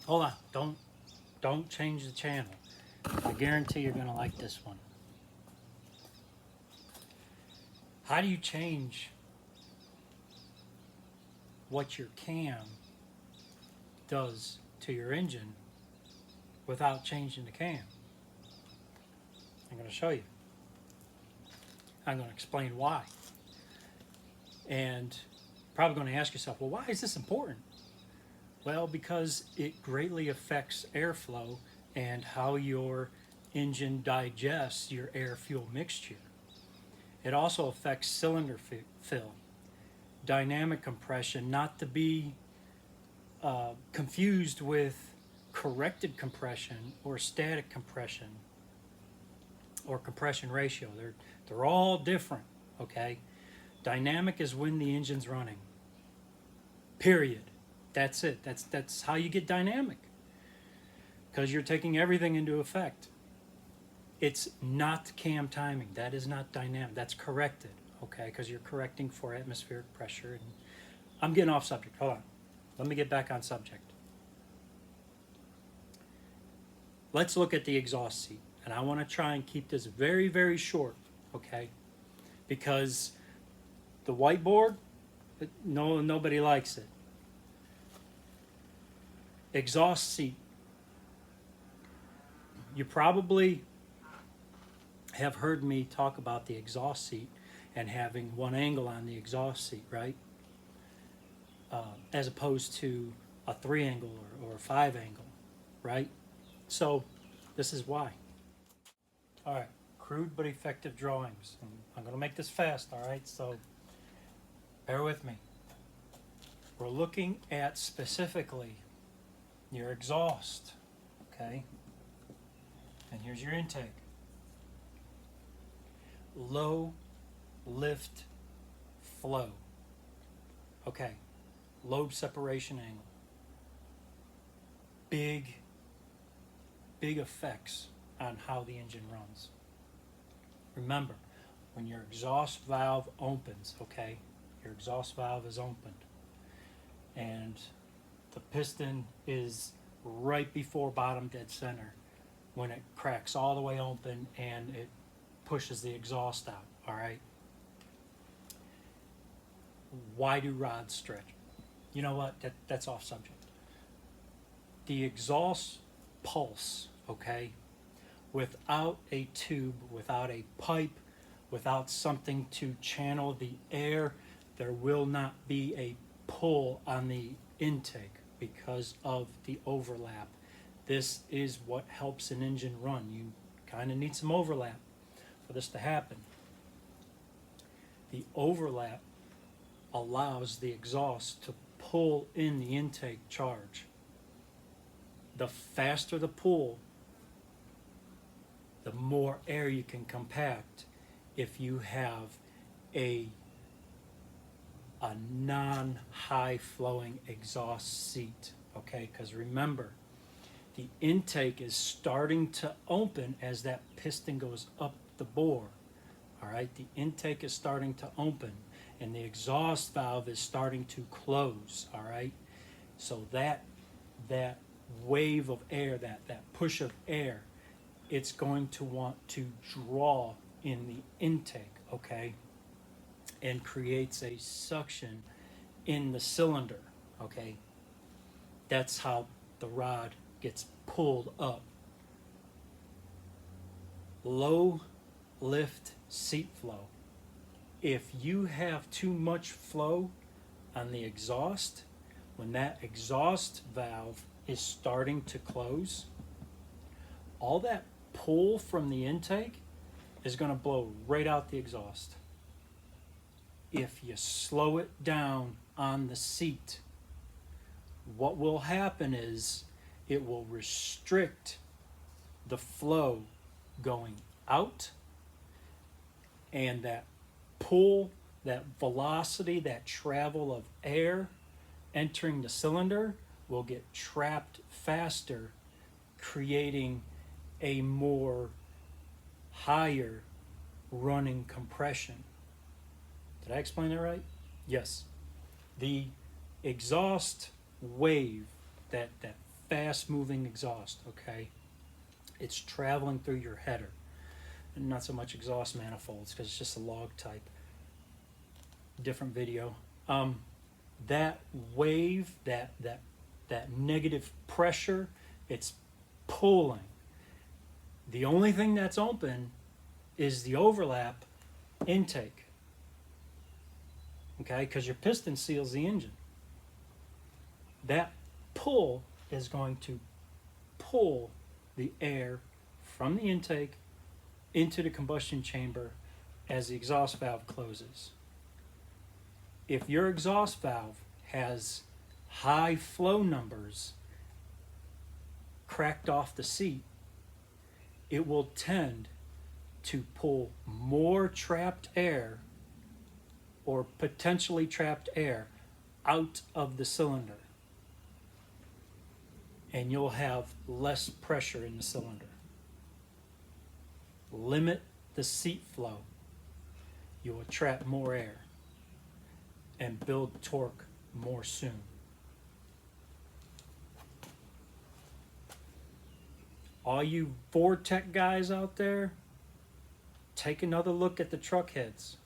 Hold on, don't change the channel. I guarantee you're gonna like this one. How do you change what your cam does to your engine without changing the cam? I'm going to show you. I'm going to explain why. And probably going to ask yourself, well, why is this important? Well, because it greatly affects airflow and how your engine digests your air fuel mixture. It also affects cylinder fill, dynamic compression, not to be confused with corrected compression or static compression or compression ratio. They're all different, okay? Dynamic is when the engine's running. Period. That's it. That's how you get dynamic. Because you're taking everything into effect. It's not cam timing. That is not dynamic. That's corrected, okay? Because you're correcting for atmospheric pressure. And I'm getting off subject. Hold on. Let me get back on subject. Let's look at the exhaust seat. And I want to try and keep this very, very short, okay? Because the whiteboard, nobody likes it. Exhaust seat. You probably have heard me talk about the exhaust seat and having one angle on the exhaust seat, right? As opposed to a 3 angle or a 5 angle, right? So this is why. All right, crude but effective drawings. And I'm going to make this fast, all right? So bear with me. We're looking at specifically your exhaust, okay? And here's your intake. Low lift flow. Okay, lobe separation angle. Big effects on how the engine runs. Remember, when your exhaust valve opens, okay, your exhaust valve is opened and the piston is right before bottom dead center when it cracks all the way open and it pushes the exhaust out, all right? Why do rods stretch? You know what, that's off subject. The exhaust pulse, okay, without a tube, without a pipe, without something to channel the air, there will not be a pull on the intake because of the overlap. This is what helps an engine run. You kind of need some overlap for this to happen. The overlap allows the exhaust to pull in the intake charge. The faster the pull, the more air you can compact if you have a non-high flowing exhaust seat, okay? Because remember, the intake is starting to open as that piston goes up the bore, all right? The intake is starting to open and the exhaust valve is starting to close, all right? So that wave of air, that push of air, it's going to want to draw in the intake, okay? And creates a suction in the cylinder, okay? That's how the rod gets pulled up. Low lift seat flow. If you have too much flow on the exhaust, when that exhaust valve is starting to close, all that pull from the intake is going to blow right out the exhaust. If you slow it down on the seat, what will happen is it will restrict the flow going out, and that pull, that velocity, that travel of air entering the cylinder will get trapped faster, creating a more higher running compression. Did I explain that right? Yes. The exhaust wave, that fast moving exhaust, okay? It's traveling through your header, and not so much exhaust manifolds because it's just a log type. Different video. That wave, that negative pressure, it's pulling. The only thing that's open is the overlap intake, okay, because your piston seals the engine. That pull is going to pull the air from the intake into the combustion chamber as the exhaust valve closes. If your exhaust valve has high flow numbers cracked off the seat, it will tend to pull more trapped air or potentially trapped air out of the cylinder, and you'll have less pressure in the cylinder. Limit the seat flow. You will trap more air and build torque more soon. All you Vortec guys out there, take another look at the truck heads.